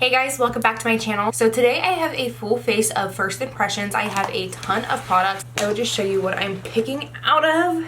Hey guys, welcome back to my channel. So today I have a full face of first impressions. I have a ton of products. I will just show you what I'm picking out of.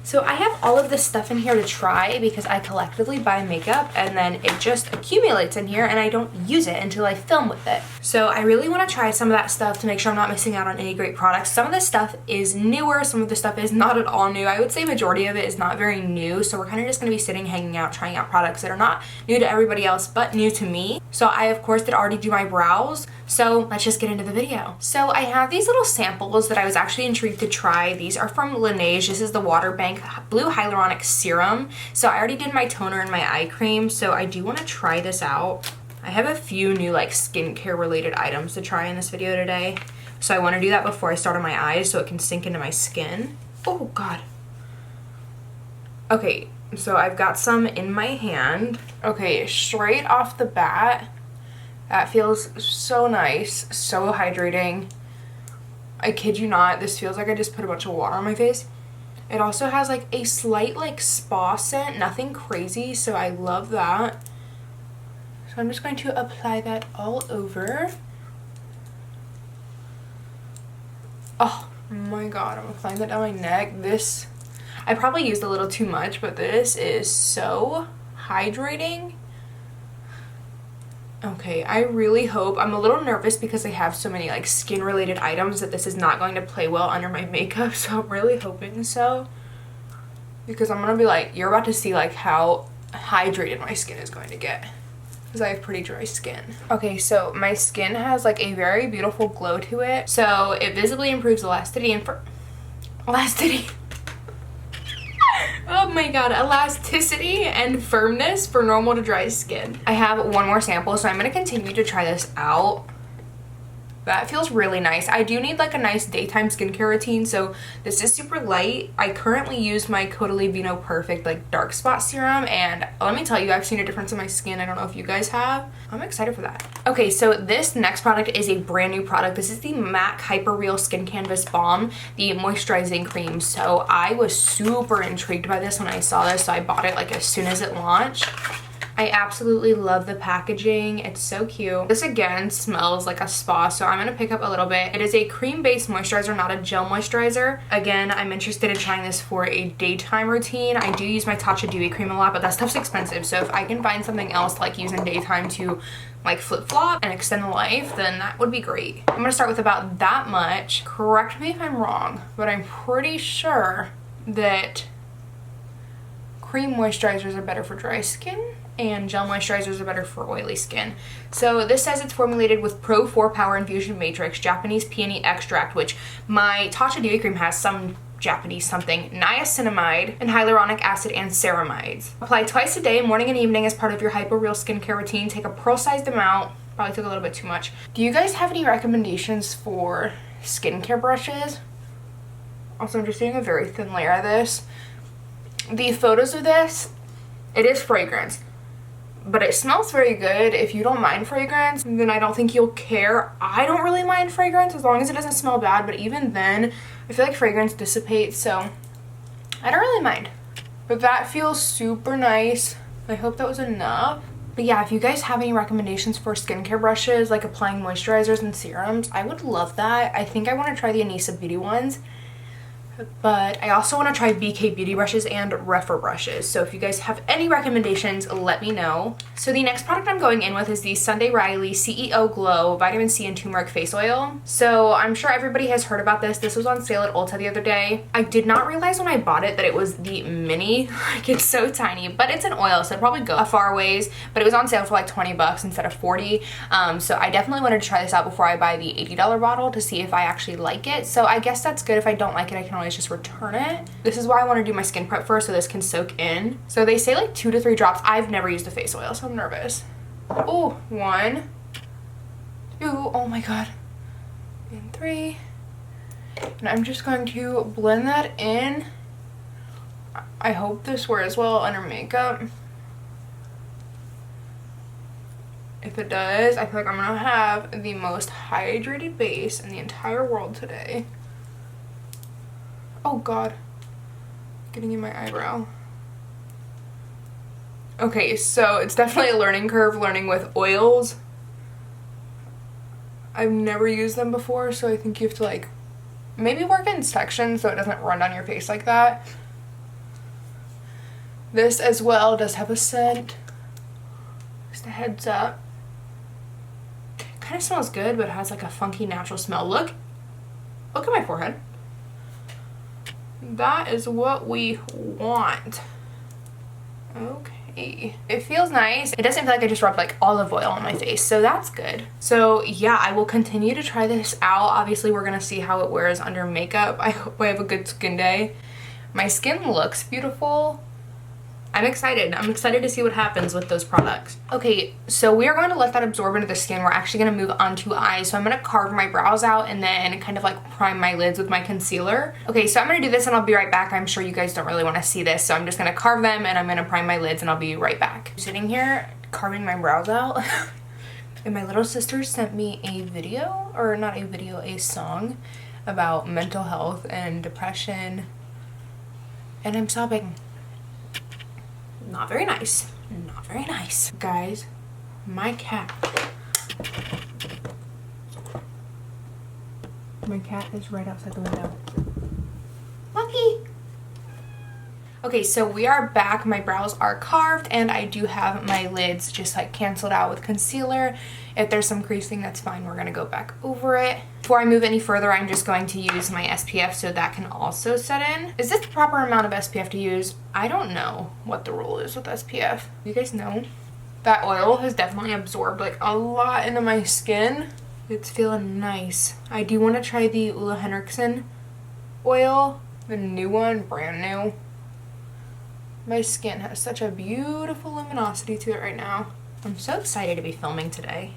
So I have all of this stuff in here to try because I collectively buy makeup and then it just accumulates in here and I don't use it until I film with it. So I really want to try some of that stuff to make sure I'm not missing out on any great products. Some of this stuff is newer, some of the stuff is not at all new. I would say majority of it is not very new. So we're kind of just going to be sitting, hanging out, trying out products that are not new to everybody else but new to me. So I of course did already do my brows. So let's just get into the video. So I have these little samples that I was actually intrigued to try. These are from Laneige. This is the Water Bank Blue Hyaluronic Serum. So I already did my toner and my eye cream, so I do want to try this out. I have a few new like skincare related items to try in this video today. So I want to do that before I start on my eyes so it can sink into my skin. Oh God. Okay, so I've got some in my hand. Okay, straight off the bat, that feels so nice, so hydrating. I kid you not, this feels like I just put a bunch of water on my face. It also has like a slight like spa scent, nothing crazy, so I love that. So I'm just going to apply that all over. Oh my God, I'm applying that down my neck. This, I probably used a little too much, but this is so hydrating. Okay, I really hope, I'm a little nervous because I have so many like skin related items that this is not going to play well under my makeup, so I'm really hoping so. Because I'm gonna be like, you're about to see like how hydrated my skin is going to get. Because I have pretty dry skin. Okay, so my skin has like a very beautiful glow to it. So it visibly improves elasticity and elasticity. Oh my God, elasticity and firmness for normal to dry skin. I have one more sample, so I'm gonna continue to try this out. That feels really nice. I do need like a nice daytime skincare routine, so this is super light. I currently use my Caudalie Vino Perfect like dark spot serum, and let me tell you, I've seen a difference in my skin. I don't know if you guys have. I'm excited for that. Okay, so this next product is a brand new product. This is the MAC Hyper Real Skin Canvas Balm, the moisturizing cream. So I was super intrigued by this when I saw this, so I bought it like as soon as it launched. I absolutely love the packaging. It's so cute. This again smells like a spa, so I'm gonna pick up a little bit. It is a cream-based moisturizer, not a gel moisturizer. Again, I'm interested in trying this for a daytime routine. I do use my Tatcha Dewy cream a lot, but that stuff's expensive. So if I can find something else like using daytime to like flip-flop and extend the life, then that would be great. I'm gonna start with about that much. Correct me if I'm wrong, but I'm pretty sure that cream moisturizers are better for dry skin and gel moisturizers are better for oily skin. So this says it's formulated with Pro 4 Power Infusion Matrix, Japanese peony extract, which my Tatcha Dewy cream has some Japanese something, niacinamide, and hyaluronic acid and ceramides. Apply twice a day, morning and evening, as part of your Hyper Real skincare routine. Take a pearl-sized amount. Probably took a little bit too much. Do you guys have any recommendations for skincare brushes? Also, I'm just doing a very thin layer of this. The photos of this, it is fragrance, but it smells very good. If you don't mind fragrance, then I don't think you'll care. I don't really mind fragrance as long as it doesn't smell bad, but even then, I feel like fragrance dissipates, so I don't really mind. But that feels super nice. I hope that was enough. But yeah, if you guys have any recommendations for skincare brushes, like applying moisturizers and serums, I would love that. I think I want to try the Anissa Beauty ones. But I also want to try BK Beauty brushes and Refer brushes. So if you guys have any recommendations, let me know. So the next product I'm going in with is the Sunday Riley CEO Glow Vitamin C and Turmeric Face Oil. So I'm sure everybody has heard about this. This was on sale at Ulta the other day. I did not realize when I bought it that it was the mini. Like, it's so tiny, but it's an oil, so it'd probably go a far ways. But it was on sale for like 20 bucks instead of 40. So I definitely wanted to try this out before I buy the $80 bottle to see if I actually like it. So I guess that's good. If I don't like it, I can always just return it. This is why I want to do my skin prep first so this can soak in. So they say like 2 to 3 drops. I've never used a face oil, so I'm nervous. Oh, 1, 2, oh my God, and 3. And I'm just going to blend that in. I hope this wears well under makeup. If it does, I feel like I'm gonna have the most hydrated base in the entire world today. Oh God, getting in my eyebrow. Okay, so it's definitely a learning curve learning with oils I've never used them before, so I think you have to like maybe work in sections so it doesn't run down your face like that. This as well does have a scent. Just a heads up. Kind of smells good, but it has like a funky natural smell. Look at my forehead. That is what we want. Okay. It feels nice. It doesn't feel like I just rubbed like olive oil on my face, so that's good. So yeah, I will continue to try this out. Obviously, we're gonna see how it wears under makeup. I hope I have a good skin day. My skin looks beautiful. I'm excited. I'm excited to see what happens with those products. Okay, so we are going to let that absorb into the skin. We're actually going to move on to eyes. So I'm going to carve my brows out and then kind of like prime my lids with my concealer. Okay, so I'm going to do this and I'll be right back. I'm sure you guys don't really want to see this, so I'm just going to carve them and I'm going to prime my lids and I'll be right back. I'm sitting here carving my brows out and my little sister sent me a video, or not a video, a song about mental health and depression, and I'm sobbing. Not very nice. Not very nice. Guys, my cat. My cat is right outside the window. Lucky. Okay, so we are back. My brows are carved and I do have my lids just like canceled out with concealer. If there's some creasing, that's fine. We're gonna go back over it. Before I move any further, I'm just going to use my SPF so that can also set in. Is this the proper amount of SPF to use? I don't know what the rule is with SPF. You guys know? That oil has definitely absorbed like a lot into my skin. It's feeling nice. I do want to try the Ole Henriksen oil, the new one, brand new. My skin has such a beautiful luminosity to it right now. I'm so excited to be filming today.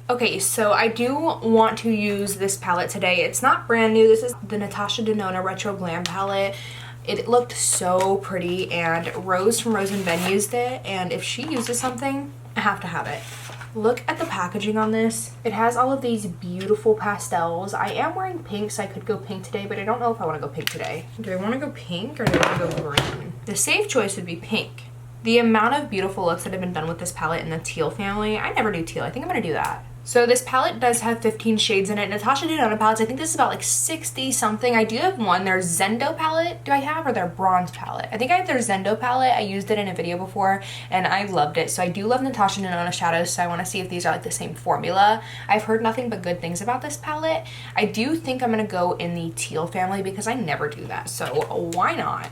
Okay, so I do want to use this palette today. It's not brand new. This is the Natasha Denona Retro Glam palette. It looked so pretty and Rose from Rose and Ben used it, and if she uses something, I have to have it. Look at the packaging on this. It has all of these beautiful pastels. I am wearing pink, so I could go pink today, but I don't know if I want to go pink today. Do I want to go pink or do I want to go green? The safe choice would be pink. The amount of beautiful looks that have been done with this palette in the teal family, I never do teal. I think I'm going to do that. So this palette does have 15 shades in it. Natasha Denona palettes, I think this is about like 60 something. I do have one, their Zendo palette, do I have, or their bronze palette? I think I have their Zendo palette. I used it in a video before and I loved it. So I do love Natasha Denona shadows, so I want to see if these are like the same formula. I've heard nothing but good things about this palette. I do think I'm going to go in the teal family because I never do that, so why not?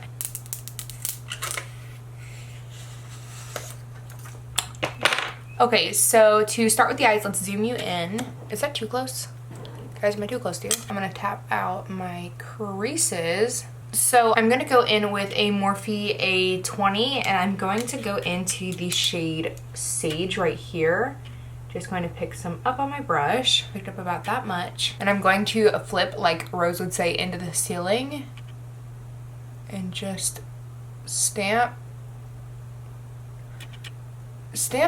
Okay, so to start with the eyes, let's zoom you in. Is that too close? Guys, am I too close to you? I'm gonna tap out my creases. So I'm gonna go in with a Morphe A20 and I'm going to go into the shade Sage right here. Just going to pick some up on my brush. Picked up about that much. And I'm going to flip, like Rose would say, into the ceiling and just stamp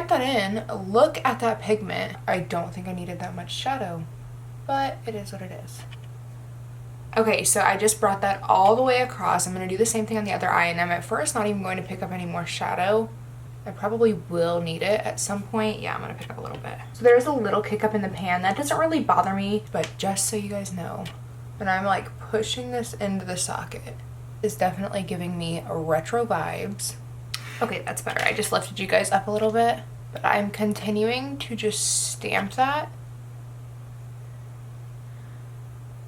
that in. Look at that pigment. I don't think I needed that much shadow, but it is what it is. Okay, so I just brought that all the way across. I'm going to do the same thing on the other eye, and I'm at first not even going to pick up any more shadow. I probably will need it at some point. Yeah, I'm going to pick up a little bit. So there's a little kick up in the pan. That doesn't really bother me, but just so you guys know, when I'm like pushing this into the socket, it's definitely giving me retro vibes. Okay, that's better. I just lifted you guys up a little bit, but I'm continuing to just stamp that.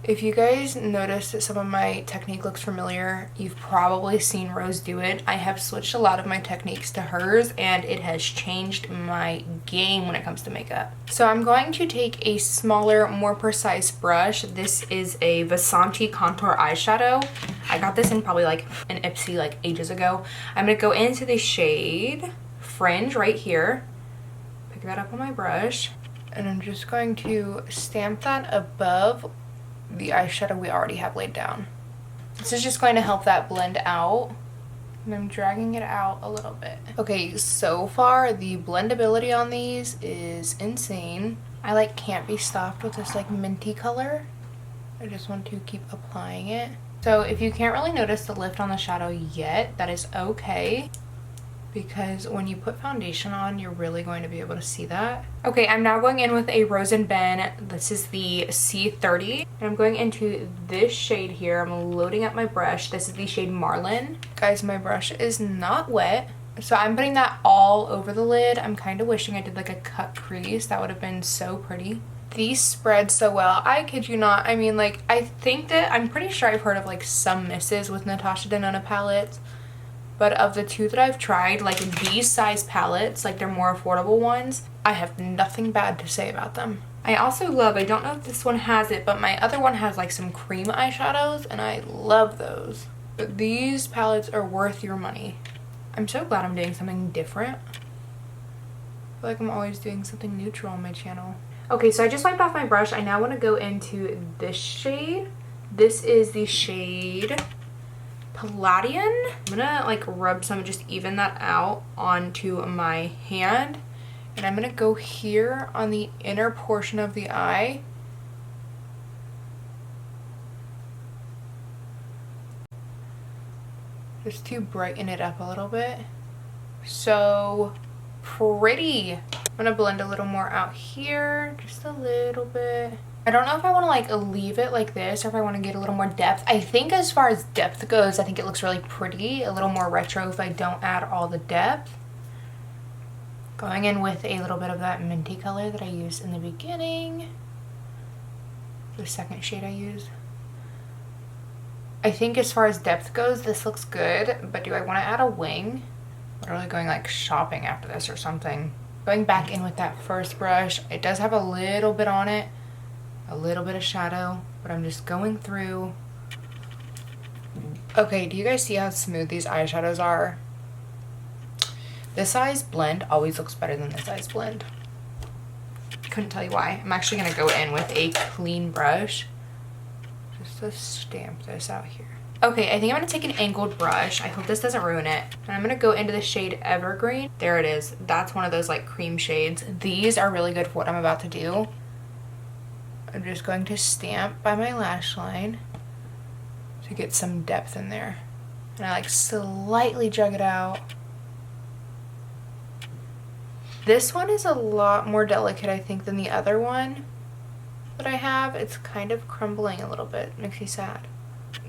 If you guys notice that some of my technique looks familiar, you've probably seen Rose do it. I have switched a lot of my techniques to hers and it has changed my game when it comes to makeup. So I'm going to take a smaller, more precise brush. This is a Vasanti contour eyeshadow. I got this in probably like an Ipsy like ages ago. I'm gonna go into the shade Fringe right here. Pick that up on my brush. And I'm just going to stamp that above the eyeshadow we already have laid down. This is just going to help that blend out. And I'm dragging it out a little bit. Okay, so far the blendability on these is insane. I like can't be stopped with this like minty color. I just want to keep applying it. So if you can't really notice the lift on the shadow yet, that is okay. because when you put foundation on, you're really going to be able to see that. Okay, I'm now going in with a Rose and Ben. This is the C30. And I'm going into this shade here. I'm loading up my brush. This is the shade Marlin. Guys, my brush is not wet. So I'm putting that all over the lid. I'm kind of wishing I did like a cut crease. That would have been so pretty. These spread so well. I kid you not. I mean, like, I think that I'm pretty sure I've heard of like some misses with Natasha Denona palettes. But of the two that I've tried, like these size palettes, like they're more affordable ones, I have nothing bad to say about them. I also love, I don't know if this one has it, but my other one has like some cream eyeshadows and I love those. But these palettes are worth your money. I'm so glad I'm doing something different. I feel like I'm always doing something neutral on my channel. Okay, so I just wiped off my brush. I now want to go into this shade. This is the shade Palladian. I'm gonna like rub some, just even that out onto my hand. And I'm gonna go here on the inner portion of the eye. Just to brighten it up a little bit. So pretty. I'm gonna blend a little more out here, just a little bit. I don't know if I want to like leave it like this or if I want to get a little more depth. I think as far as depth goes, I think it looks really pretty, a little more retro if I don't add all the depth. Going in with a little bit of that minty color that I used in the beginning. The second shade I used. I think as far as depth goes, this looks good, but do I want to add a wing? Literally going like shopping after this or something. Going back in with that first brush, it does have a little bit on it, a little bit of shadow, but I'm just going through. Okay, do you guys see how smooth these eyeshadows are? This size blend always looks better than this size blend. Couldn't tell you why. I'm actually going to go in with a clean brush just to stamp this out here. Okay, I think I'm going to take an angled brush. I hope this doesn't ruin it. And I'm going to go into the shade Evergreen. There it is. That's one of those like cream shades. These are really good for what I'm about to do. I'm just going to stamp by my lash line to get some depth in there. And I like slightly jug it out. This one is a lot more delicate, I think, than the other one that I have. It's kind of crumbling a little bit. Makes me sad.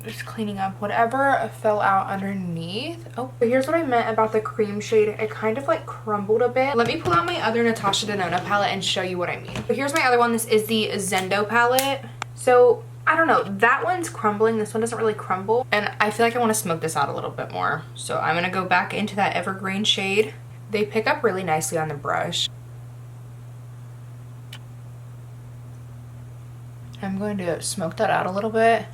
Just cleaning up whatever fell out underneath. Oh, but here's what I meant about the cream shade. It kind of like crumbled a bit. Let me pull out my other Natasha Denona palette and show you what I mean. But here's my other one. This is the Zendo palette. So I don't know, that one's crumbling. This one doesn't really crumble. And I feel like I want to smoke this out a little bit more. So I'm going to go back into that Evergreen shade. They pick up really nicely on the brush. I'm going to smoke that out a little bit.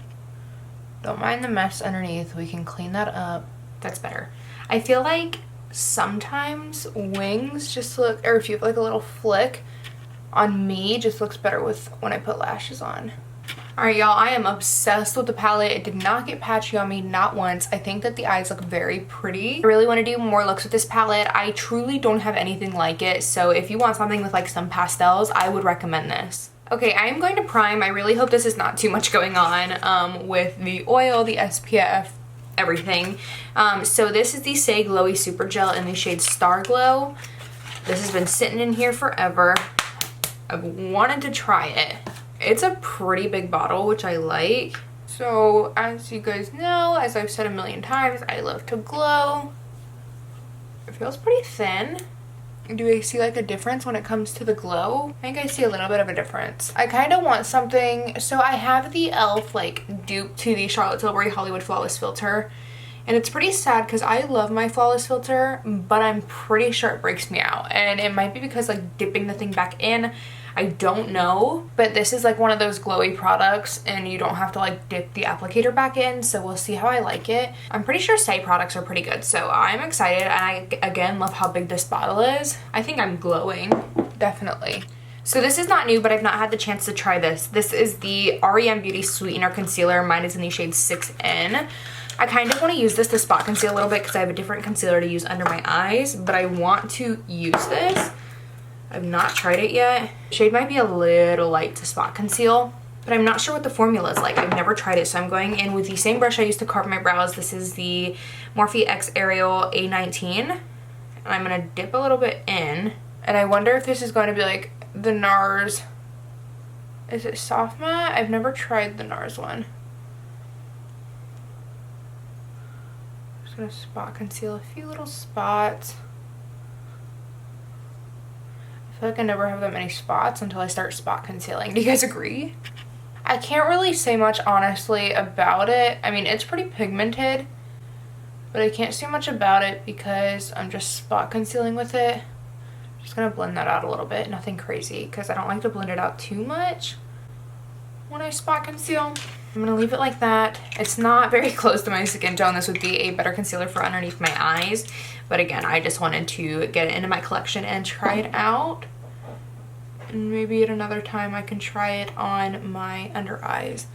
Don't mind the mess underneath. We can clean that up. That's better. I feel like sometimes wings just look, or if you have like a little flick on me, just looks better with when I put lashes on. Alright y'all, I am obsessed with the palette. It did not get patchy on me, not once. I think that the eyes look very pretty. I really want to do more looks with this palette. I truly don't have anything like it, so if you want something with like some pastels, I would recommend this. Okay, I am going to prime. I really hope this is not too much going on with the oil, the SPF, everything. So this is the Say Glowy Super Gel in the shade Star Glow. This has been sitting in here forever. I've wanted to try it. It's a pretty big bottle, which I like. So as you guys know, as I've said a million times, I love to glow. It feels pretty thin. Do I see like a difference when it comes to the glow? I think I see a little bit of a difference. I kind of want something, so I have the e.l.f. like dupe to the Charlotte Tilbury Hollywood Flawless Filter. And it's pretty sad because I love my Flawless Filter, but I'm pretty sure it breaks me out. And it might be because like dipping the thing back in, I don't know. But this is like one of those glowy products and you don't have to like dip the applicator back in. So we'll see how I like it. I'm pretty sure Say products are pretty good. So I'm excited, and I again love how big this bottle is. I think I'm glowing, definitely. So this is not new, but I've not had the chance to try this. This is the REM Beauty Sweetener Concealer. Mine is in the shade 6N. I kind of want to use this to spot conceal a little bit because I have a different concealer to use under my eyes, but I want to use this. I've not tried it yet. The shade might be a little light to spot conceal, but I'm not sure what the formula is like. I've never tried it, so I'm going in with the same brush I used to carve my brows. This is the Morphe X Ariel A19. And I'm gonna dip a little bit in. And I wonder if this is going to be like the NARS. Is it soft matte? I've never tried the NARS one. I'm just gonna spot conceal a few little spots. I feel like I never have that many spots until I start spot concealing. Do you guys agree? I can't really say much honestly about it. I mean, it's pretty pigmented, but I can't say much about it because I'm just spot concealing with it. I'm just gonna blend that out a little bit, nothing crazy, because I don't like to blend it out too much when I spot conceal. I'm gonna leave it like that. It's not very close to my skin tone. This would be a better concealer for underneath my eyes, but again, I just wanted to get it into my collection and try it out. And maybe at another time I can try it on my under eyes.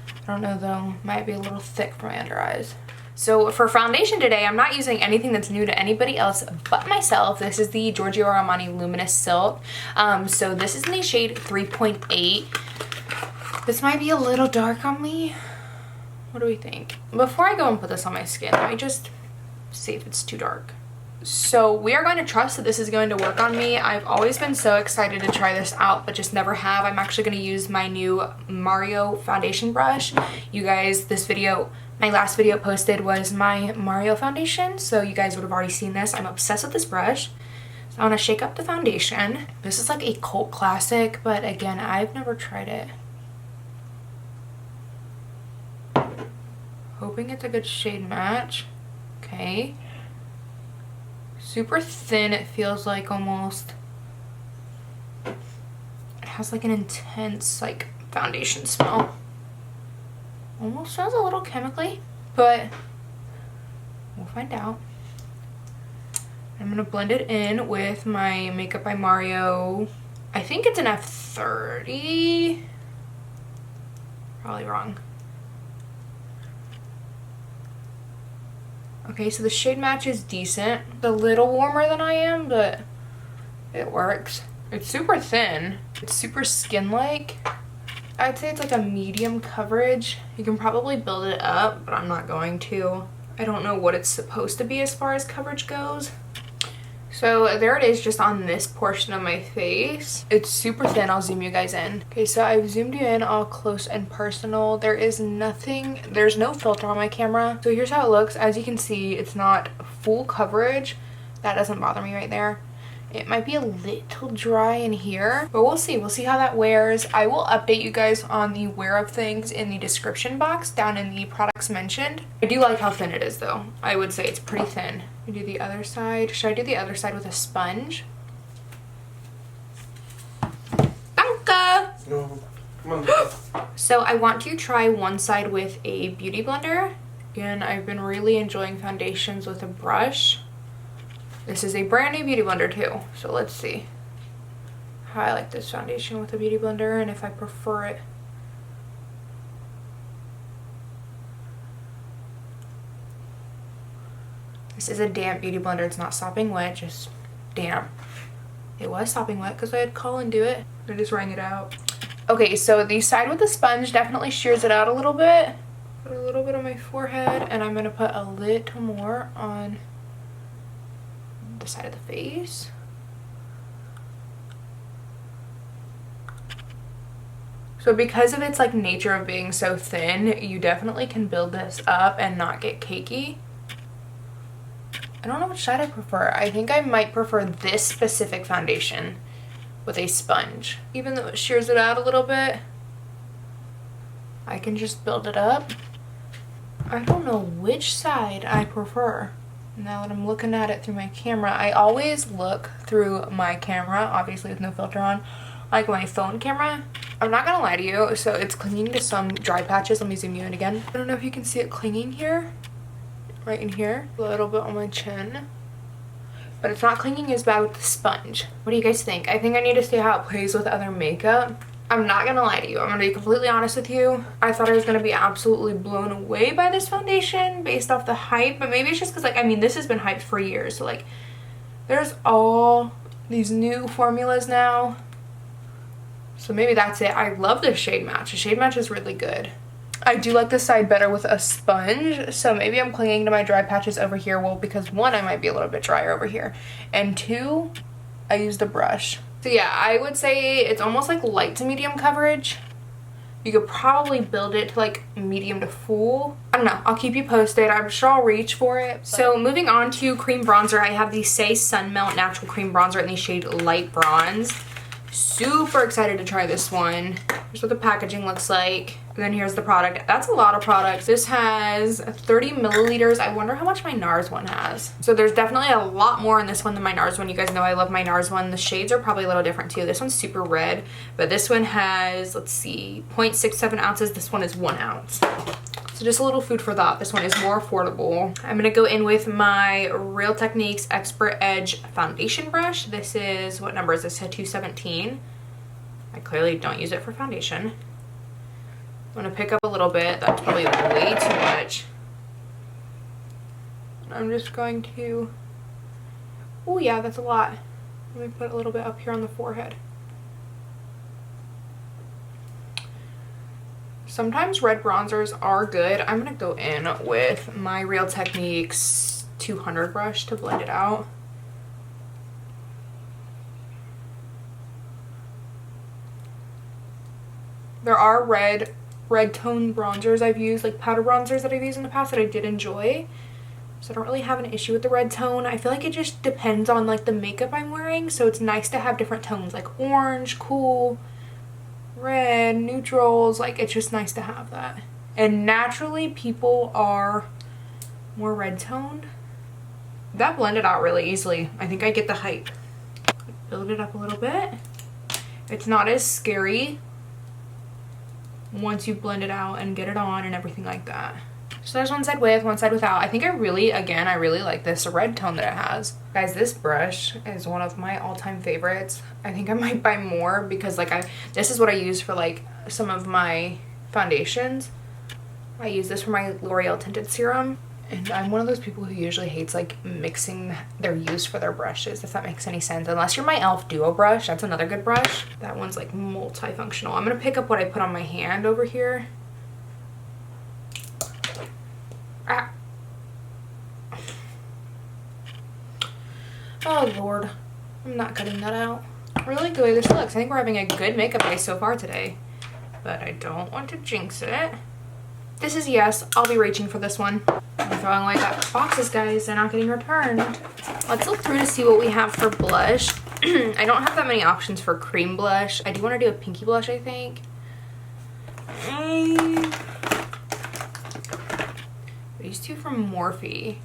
I don't know though, might be a little thick for my under eyes. So for foundation today, I'm not using anything that's new to anybody else but myself. This is the Giorgio Armani Luminous Silk. So this is in the shade 3.8. This might be a little dark on me. What do we think? Before I go and put this on my skin, let me just see if it's too dark. So we are going to trust that this is going to work on me. I've always been so excited to try this out, but just never have. I'm actually going to use my new Mario foundation brush. You guys, this video, my last video posted was my Mario foundation, so you guys would have already seen this. I'm obsessed with this brush. So I want to shake up the foundation. This is like a cult classic, but again, I've never tried it. Hoping it's a good shade match. Okay. Super thin, it feels like almost. It has like an intense like foundation smell. Almost smells a little chemically, but we'll find out. I'm gonna blend it in with my Makeup by Mario. I think it's an F30. Probably wrong. Okay, so the shade match is decent. It's a little warmer than I am, but it works. It's super thin. It's super skin-like. I'd say it's like a medium coverage. You can probably build it up, but I'm not going to. I don't know what it's supposed to be as far as coverage goes. So there it is, just on this portion of my face. It's super thin. I'll zoom you guys in. Okay, so I've zoomed you in all close and personal. There is nothing, there's no filter on my camera. So here's how it looks. As you can see, it's not full coverage. That doesn't bother me right there. It might be a little dry in here, but we'll see. We'll see how that wears. I will update you guys on the wear of things in the description box down in the products mentioned. I do like how thin it is though. I would say it's pretty thin. We do the other side. Should I do the other side with a sponge? Danke! No, come on. So I want to try one side with a beauty blender. Again, I've been really enjoying foundations with a brush. This is a brand new beauty blender too, so let's see how I like this foundation with a beauty blender and if I prefer it. This is a damp beauty blender. It's not sopping wet, just damp. It was sopping wet because I had Colin do it. I just wrung it out. Okay, so the side with the sponge definitely shears it out a little bit. Put a little bit on my forehead, and I'm going to put a little more on the side of the face. So because of its like nature of being so thin, you definitely can build this up and not get cakey. I don't know which side I prefer. I think I might prefer this specific foundation with a sponge. Even though it shears it out a little bit, I can just build it up. I don't know which side I prefer. Now that I'm looking at it through my camera, I always look through my camera, obviously with no filter on, like my phone camera. I'm not gonna lie to you, so it's clinging to some dry patches. Let me zoom you in again. I don't know if you can see it clinging here, right in here, a little bit on my chin, but it's not clinging as bad with the sponge. What do you guys think? I think I need to see how it plays with other makeup. I'm not gonna lie to you. I'm gonna be completely honest with you. I thought I was gonna be absolutely blown away by this foundation based off the hype, but maybe it's just because, like, I mean, this has been hyped for years. So, like, there's all these new formulas now. So maybe that's it. I love this shade match. The shade match is really good. I do like this side better with a sponge, so maybe I'm clinging to my dry patches over here. Well, because one, I might be a little bit drier over here, and two, I used a brush. So yeah, I would say it's almost like light to medium coverage. You could probably build it to like medium to full. I don't know. I'll keep you posted. I'm sure I'll reach for it. So moving on to cream bronzer, I have the Say Sun Melt Natural Cream Bronzer in the shade Light Bronze. Super excited to try this one. Here's what the packaging looks like. And then here's the product. That's a lot of products. This has 30 milliliters. I wonder how much my NARS one has. So there's definitely a lot more in this one than my NARS one. You guys know I love my NARS one. The shades are probably a little different too. This one's super red, but this one has, let's see, 0.67 ounces. This one is 1 ounce. So just a little food for thought. This one is more affordable. I'm gonna go in with my Real Techniques Expert Edge foundation brush. This is, what number is this? A 217. I clearly don't use it for foundation. I'm gonna pick up a little bit. That's probably way too much. I'm just going to, oh yeah, that's a lot. Let me put a little bit up here on the forehead. Sometimes red bronzers are good. I'm gonna go in with my Real Techniques 200 brush to blend it out. There are red tone bronzers I've used, like powder bronzers that I've used in the past that I did enjoy. So I don't really have an issue with the red tone. I feel like it just depends on like the makeup I'm wearing. So it's nice to have different tones like orange, cool, red, neutrals. Like it's just nice to have that. And naturally people are more red toned. That blended out really easily. I think I get the hype. Build it up a little bit. It's not as scary once you blend it out and get it on and everything like that. So there's one side with, one side without. I think I really like this red tone that it has. Guys, this brush is one of my all-time favorites. I think I might buy more because like this is what I use for like some of my foundations. I use this for my L'Oreal tinted serum. And I'm one of those people who usually hates like mixing their use for their brushes, if that makes any sense. Unless you're my e.l.f. Duo brush, that's another good brush. That one's like multifunctional. I'm gonna pick up what I put on my hand over here. Ah. Oh Lord, I'm not cutting that out. I really like the way this looks. I think we're having a good makeup day so far today, but I don't want to jinx it. This is yes, I'll be reaching for this one. I'm throwing away that boxes, guys. They're not getting returned. Let's look through to see what we have for blush. I don't have that many options for cream blush. I do want to do a pinky blush, I think. These two from Morphe.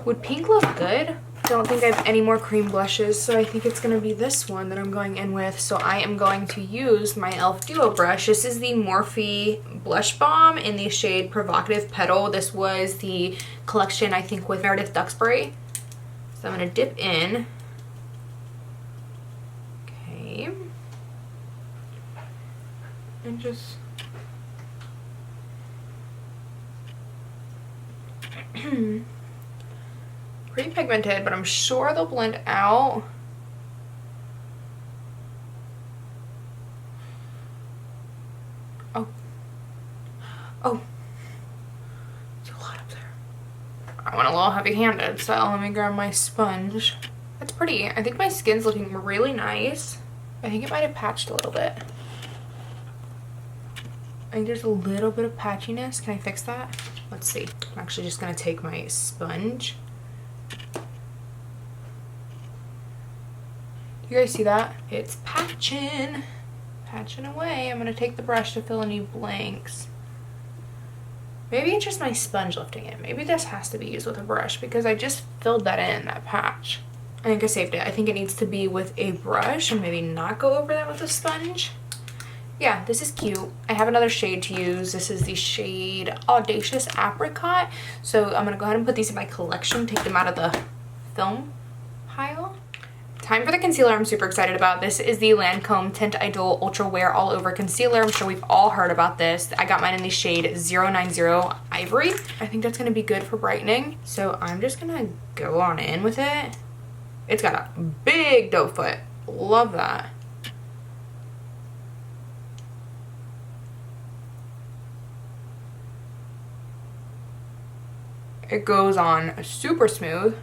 Would pink look good? Don't think I have any more cream blushes, so I think it's going to be this one that I'm going in with. So I am going to use my e.l.f. Duo brush. This is the Morphe Blush Balm in the shade Provocative Petal. This was the collection, I think, with Meredith Duxbury. So I'm going to dip in. Okay. And just... pretty pigmented, but I'm sure they'll blend out. Oh, it's a lot up there. I went a little heavy-handed, so let me grab my sponge. That's pretty. I think my skin's looking really nice. I think it might have patched a little bit. I think there's a little bit of patchiness. Can I fix that? Let's see. I'm actually just gonna take my sponge. You guys see that? It's patching away. I'm gonna take the brush to fill any blanks. Maybe it's just my sponge lifting it. Maybe this has to be used with a brush because I just filled that in, that patch. I think I saved it. I think it needs to be with a brush and maybe not go over that with a sponge. Yeah, this is cute. I have another shade to use. This is the shade Audacious Apricot. So I'm gonna go ahead and put these in my collection, take them out of the film pile. Time for the concealer I'm super excited about. This is the Lancome Tint Idol Ultra Wear All Over Concealer. I'm sure we've all heard about this. I got mine in the shade 090 Ivory. I think that's gonna be good for brightening. So I'm just gonna go on in with it. It's got a big doe foot. Love that. It goes on super smooth.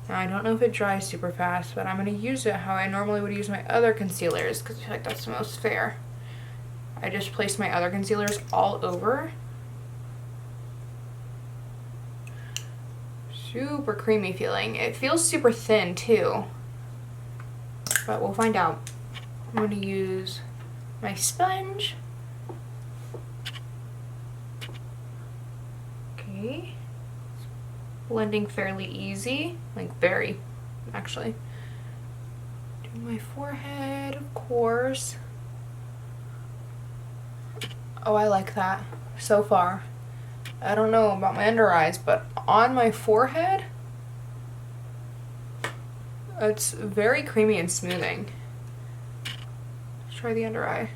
Now, I don't know if it dries super fast, but I'm going to use it how I normally would use my other concealers because I feel like that's the most fair. I just place my other concealers all over. Super creamy feeling. It feels super thin too, but we'll find out. I'm going to use my sponge. Okay. Blending fairly easy, like very, actually. Do my forehead, of course. Oh, I like that so far. I don't know about my under eyes, but on my forehead, it's very creamy and smoothing. Let's try the under eye.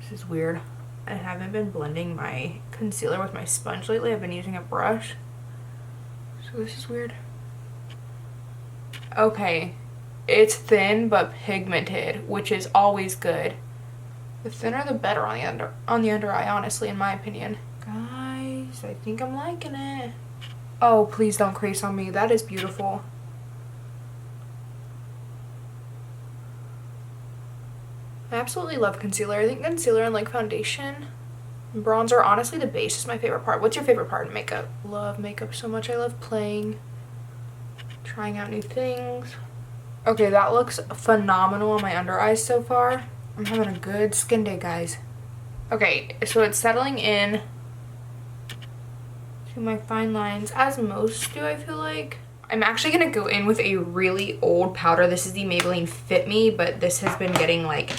This is weird. I haven't been blending my concealer with my sponge lately. I've been using a brush. So this is weird. Okay. It's thin but pigmented, which is always good. The thinner the better on the under eye, honestly, in my opinion. Guys, I think I'm liking it. Oh, please don't crease on me. That is beautiful. I absolutely love concealer. I think concealer and like foundation and bronzer, honestly the base is my favorite part. What's your favorite part in makeup? Love makeup so much. I love playing, trying out new things. Okay, that looks phenomenal on my under eyes so far. I'm having a good skin day, guys. Okay, so it's settling in to my fine lines, as most do, I feel like. I'm actually gonna go in with a really old powder. This is the Maybelline Fit Me, but this has been getting like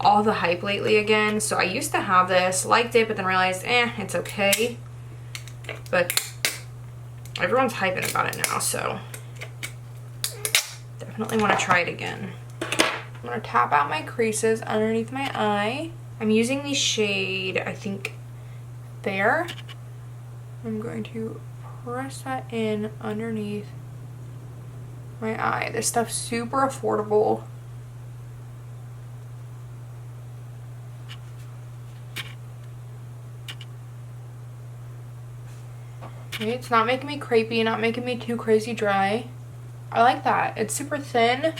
all the hype lately again. So I used to have this, liked it, but then realized, it's okay. But everyone's hyping about it now, so definitely want to try it again. I'm gonna tap out my creases underneath my eye. I'm using the shade, I think, Fair. I'm going to press that in underneath my eye. This stuff's super affordable. Okay, it's not making me crepey, not making me too crazy dry. I like that. It's super thin.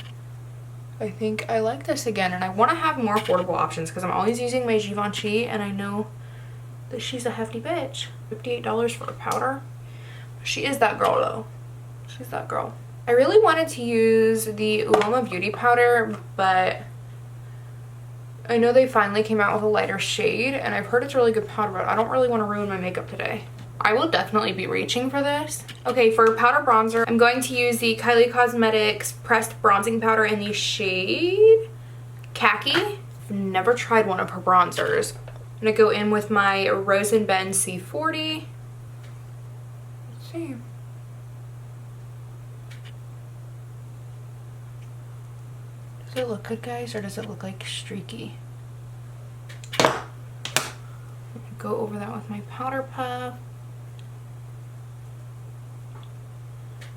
I think I like this again, and I want to have more affordable options because I'm always using my Givenchy, and I know that she's a hefty bitch. $58 for a powder. She is that girl though. She's that girl. I really wanted to use the Uoma Beauty powder, but I know they finally came out with a lighter shade, and I've heard it's really good powder, but I don't really want to ruin my makeup today. I will definitely be reaching for this. Okay, for powder bronzer, I'm going to use the Kylie Cosmetics pressed bronzing powder in the shade Khaki. I've never tried one of her bronzers. I'm gonna go in with my Rose & Ben C40. Let's see. Does it look good, guys, or does it look like streaky? Go over that with my powder puff.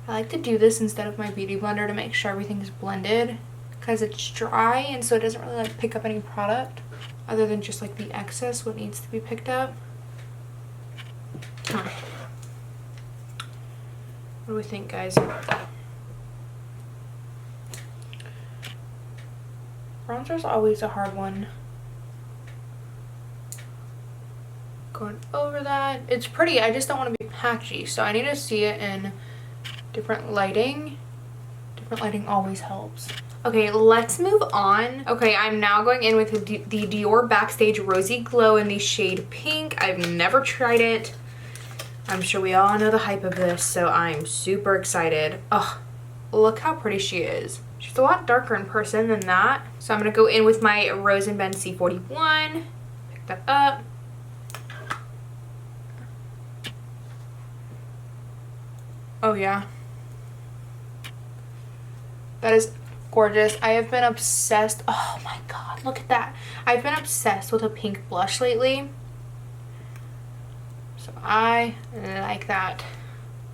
I like to do this instead of my beauty blender to make sure everything's blended because it's dry and so it doesn't really like pick up any product other than just like the excess, what needs to be picked up. What do we think, guys? Bronzer's always a hard one. Going over that. It's pretty, I just don't want to be patchy, so I need to see it in different lighting. Different lighting always helps. Okay, let's move on. Okay, I'm now going in with the Dior Backstage Rosy Glow in the shade Pink. I've never tried it. I'm sure we all know the hype of this, so I'm super excited. Ugh, look how pretty she is. She's a lot darker in person than that. So I'm gonna go in with my Rose & Ben C41. Pick that up. Oh yeah. That is gorgeous. I have been obsessed. Oh my god, look at that. I've been obsessed with a pink blush lately. So I like that.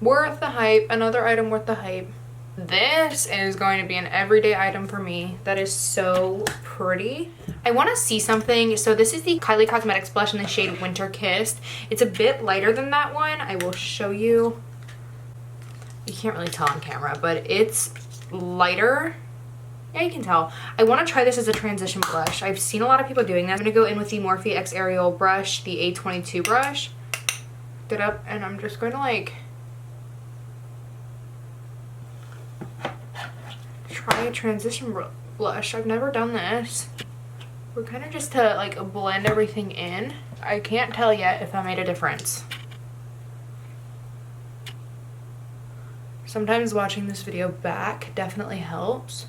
Worth the hype. Another item worth the hype. This is going to be an everyday item for me. That is so pretty. I want to see something. So this is the Kylie Cosmetics blush in the shade Winter Kissed. It's a bit lighter than that one. I will show you. You can't really tell on camera, but it's lighter. Yeah, you can tell. I want to try this as a transition blush. I've seen a lot of people doing that. I'm going to go in with the Morphe X Aerial brush, the A22 brush. Pick it up, and I'm just going to like try a transition blush. I've never done this. We're kind of just to like blend everything in. I can't tell yet if that made a difference. Sometimes watching this video back definitely helps.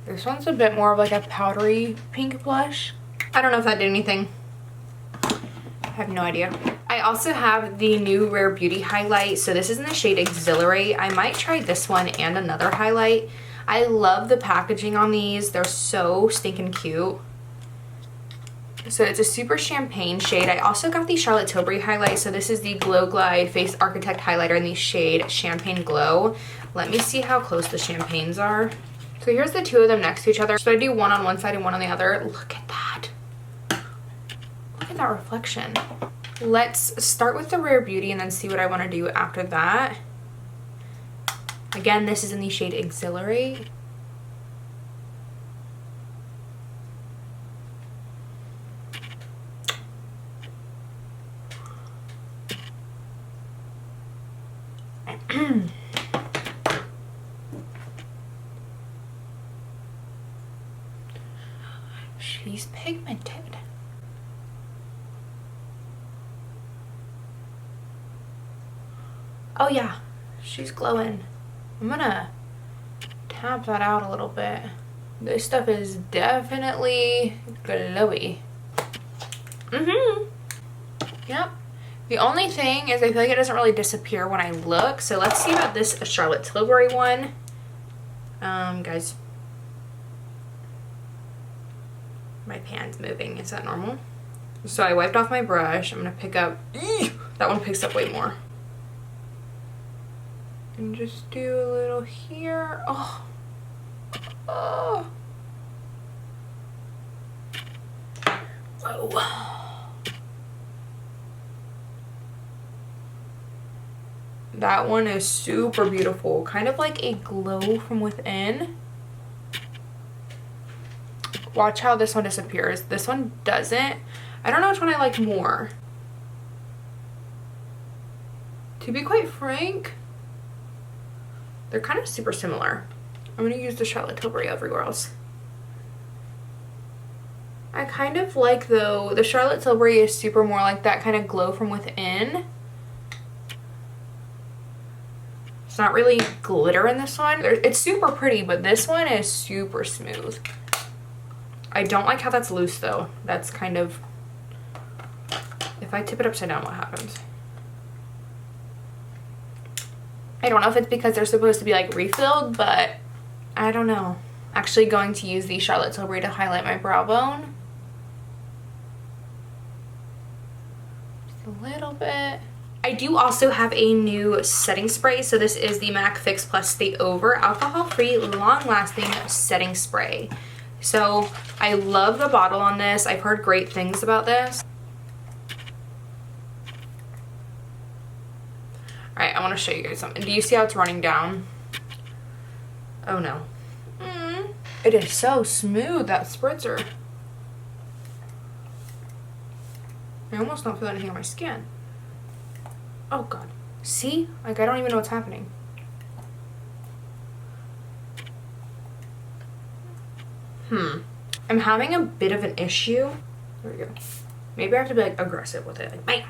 This one's a bit more of like a powdery pink blush. I don't know if that did anything. I have no idea. I also have the new Rare Beauty highlight. So this is in the shade Exhilarate. I might try this one and another highlight. I love the packaging on these. They're so stinking cute. So it's a super champagne shade. I also got the Charlotte Tilbury highlight. So this is the Glow Glide Face Architect highlighter in the shade Champagne Glow. Let me see how close the champagnes are. So here's the two of them next to each other. So I do one on one side and one on the other. Look at that. Look at that reflection. Let's start with the Rare Beauty and then see what I want to do after that. Again, this is in the shade Exhilarate. She's pigmented. Oh yeah, she's glowing. I'm gonna tap that out a little bit. This stuff is definitely glowy. Yep. The only thing is I feel like it doesn't really disappear when I look. So let's see about this Charlotte Tilbury one. Guys. My pan's moving. Is that normal? So I wiped off my brush. I'm gonna pick up, that one picks up way more. And just do a little here. Oh. Oh. Whoa. That one is super beautiful. Kind of like a glow from within. Watch how this one disappears. This one doesn't. I don't know which one I like more. To be quite frank, they're kind of super similar. I'm gonna use the Charlotte Tilbury everywhere else. I kind of like, though, the Charlotte Tilbury is super more like that kind of glow from within. It's not really glitter in this one. It's super pretty, but this one is super smooth. I don't like how that's loose, though. That's kind of... If I tip it upside down, what happens? I don't know if it's because they're supposed to be like refilled, but I don't know. Actually going to use the Charlotte Tilbury to highlight my brow bone. Just a little bit. I do also have a new setting spray. So this is the MAC Fix Plus Stay Over alcohol-free, long-lasting setting spray. So I love the bottle on this. I've heard great things about this. Alright, I want to show you guys something. Do you see how it's running down? Oh no. It is so smooth, that spritzer. I almost don't feel anything on my skin. Oh god. See? Like, I don't even know what's happening. I'm having a bit of an issue. There we go. Maybe I have to be like aggressive with it. Like, bam!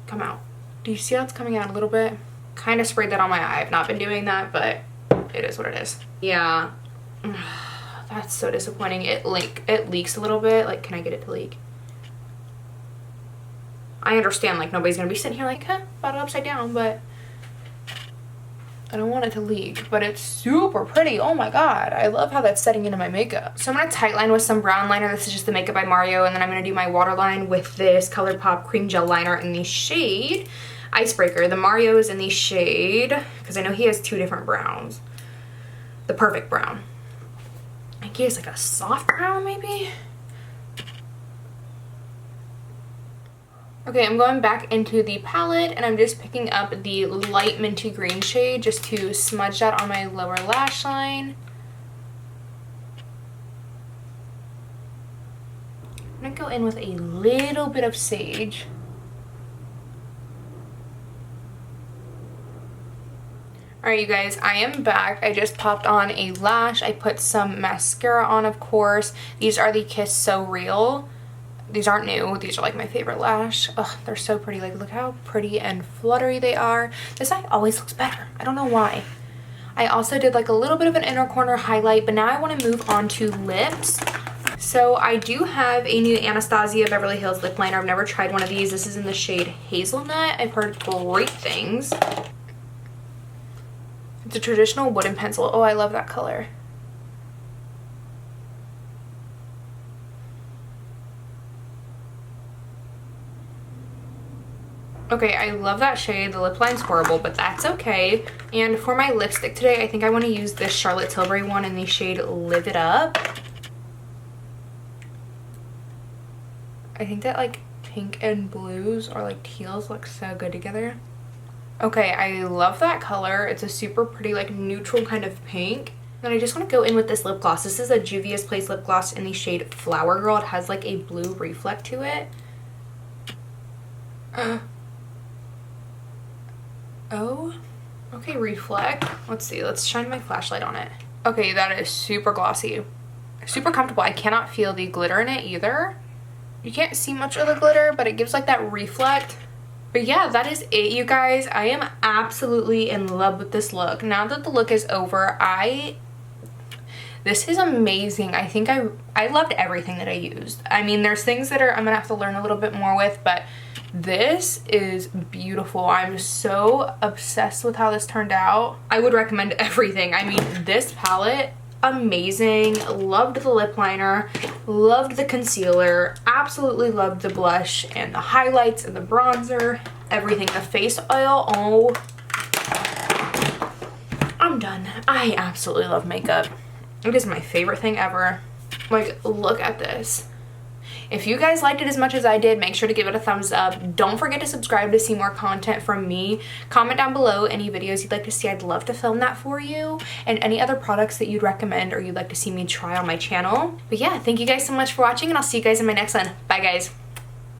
Come out. Do you see how it's coming out a little bit? Kind of sprayed that on my eye. I've not been doing that, but it is what it is. Yeah. That's so disappointing. It leaks a little bit. Like, can I get it to leak? I understand, like, nobody's gonna be sitting here like, huh, bottle upside down, but I don't want it to leak. But it's super pretty. Oh my god. I love how that's setting into my makeup. So I'm gonna tightline with some brown liner. This is just the Makeup by Mario. And then I'm gonna do my waterline with this ColourPop Cream Gel Liner in the shade Icebreaker. The Mario is in the shade, because I know he has two different browns. the perfect brown. I guess like a soft brown maybe. Okay, I'm going back into the palette and I'm just picking up the light minty green shade just to smudge that on my lower lash line. I'm gonna go in with a little bit of sage. Alright you guys, I am back. I just popped on a lash. I put some mascara on, of course. These are the Kiss So Real. These aren't new. These are like my favorite lash. Ugh, they're so pretty. Like, look how pretty and fluttery they are. This side always looks better. I don't know why. I also did like a little bit of an inner corner highlight, but now I want to move on to lips. So I do have a new Anastasia Beverly Hills lip liner. I've never tried one of these. This is in the shade Hazelnut. I've heard great things. It's a traditional wooden pencil. Oh, I love that color. Okay, I love that shade. The lip line's horrible, but that's okay. And for my lipstick today, I think I want to use this Charlotte Tilbury one in the shade Live It Up. I think that like pink and blues or like teals look so good together. Okay, I love that color. It's a super pretty like neutral kind of pink. Then I just want to go in with this lip gloss. This is a Juvia's Place lip gloss in the shade Flower Girl. It has like a blue reflect to it. Oh, okay, reflect. Let's see, let's shine my flashlight on it. Okay, that is super glossy, super comfortable. I cannot feel the glitter in it either. You can't see much of the glitter, but it gives like that reflect. But yeah, that is it, you guys. I am absolutely in love with this look. Now that the look is over, this is amazing. I think I loved everything that I used. I mean, there's things that I'm gonna have to learn a little bit more with, but this is beautiful. I'm so obsessed with how this turned out. I would recommend everything. I mean, this palette, amazing. Loved the lip liner, loved the concealer, absolutely loved the blush and the highlights and the bronzer, everything. The face oil, oh, I'm done. I absolutely love makeup. It is my favorite thing ever. Like, look at this. If you guys liked it as much as I did, make sure to give it a thumbs up. Don't forget to subscribe to see more content from me. Comment down below any videos you'd like to see. I'd love to film that for you. And any other products that you'd recommend or you'd like to see me try on my channel. But yeah, thank you guys so much for watching, and I'll see you guys in my next one. Bye, guys.